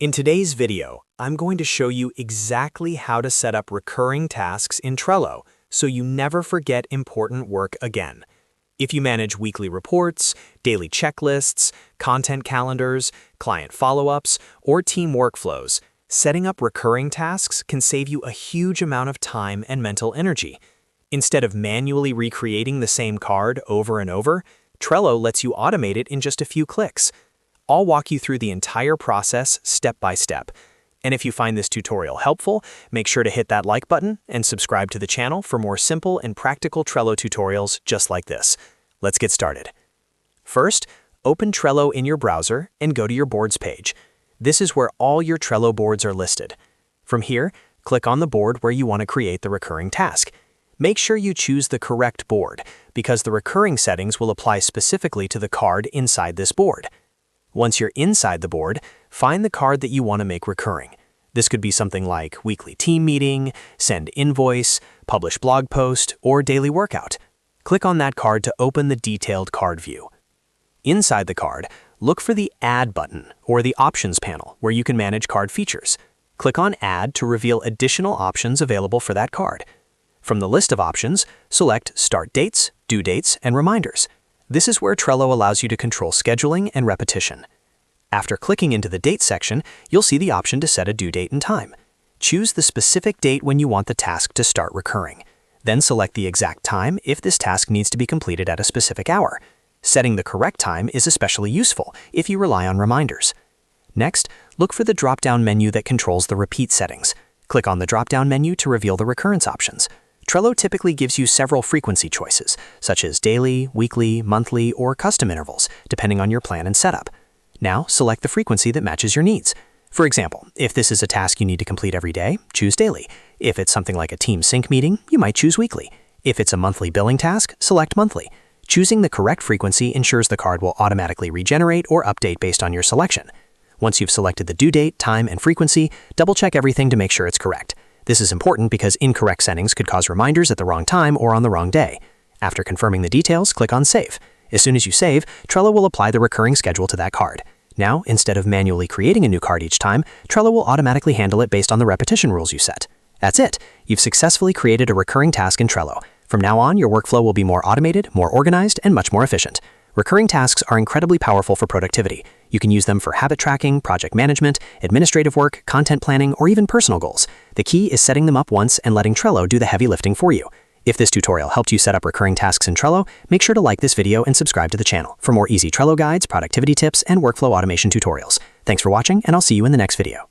In today's video, I'm going to show you exactly how to set up recurring tasks in Trello so you never forget important work again. If you manage weekly reports, daily checklists, content calendars, client follow-ups, or team workflows, setting up recurring tasks can save you a huge amount of time and mental energy. Instead of manually recreating the same card over and over, Trello lets you automate it in just a few clicks. I'll walk you through the entire process step by step. And if you find this tutorial helpful, make sure to hit that like button and subscribe to the channel for more simple and practical Trello tutorials just like this. Let's get started. First, open Trello in your browser and go to your boards page. This is where all your Trello boards are listed. From here, click on the board where you want to create the recurring task. Make sure you choose the correct board, because the recurring settings will apply specifically to the card inside this board. Once you're inside the board, find the card that you want to make recurring. This could be something like weekly team meeting, send invoice, publish blog post, or daily workout. Click on that card to open the detailed card view. Inside the card, look for the Add button or the Options panel where you can manage card features. Click on Add to reveal additional options available for that card. From the list of options, select Start Dates, Due Dates, and Reminders. This is where Trello allows you to control scheduling and repetition. After clicking into the Date section, you'll see the option to set a due date and time. Choose the specific date when you want the task to start recurring. Then select the exact time if this task needs to be completed at a specific hour. Setting the correct time is especially useful if you rely on reminders. Next, look for the drop-down menu that controls the repeat settings. Click on the drop-down menu to reveal the recurrence options. Trello typically gives you several frequency choices, such as daily, weekly, monthly, or custom intervals, depending on your plan and setup. Now, select the frequency that matches your needs. For example, if this is a task you need to complete every day, choose daily. If it's something like a team sync meeting, you might choose weekly. If it's a monthly billing task, select monthly. Choosing the correct frequency ensures the card will automatically regenerate or update based on your selection. Once you've selected the due date, time, and frequency, double-check everything to make sure it's correct. This is important because incorrect settings could cause reminders at the wrong time or on the wrong day. After confirming the details, click on Save. As soon as you save, Trello will apply the recurring schedule to that card. Now, instead of manually creating a new card each time, Trello will automatically handle it based on the repetition rules you set. That's it. You've successfully created a recurring task in Trello. From now on, your workflow will be more automated, more organized, and much more efficient. Recurring tasks are incredibly powerful for productivity. You can use them for habit tracking, project management, administrative work, content planning, or even personal goals. The key is setting them up once and letting Trello do the heavy lifting for you. If this tutorial helped you set up recurring tasks in Trello, make sure to like this video and subscribe to the channel for more easy Trello guides, productivity tips, and workflow automation tutorials. Thanks for watching, and I'll see you in the next video.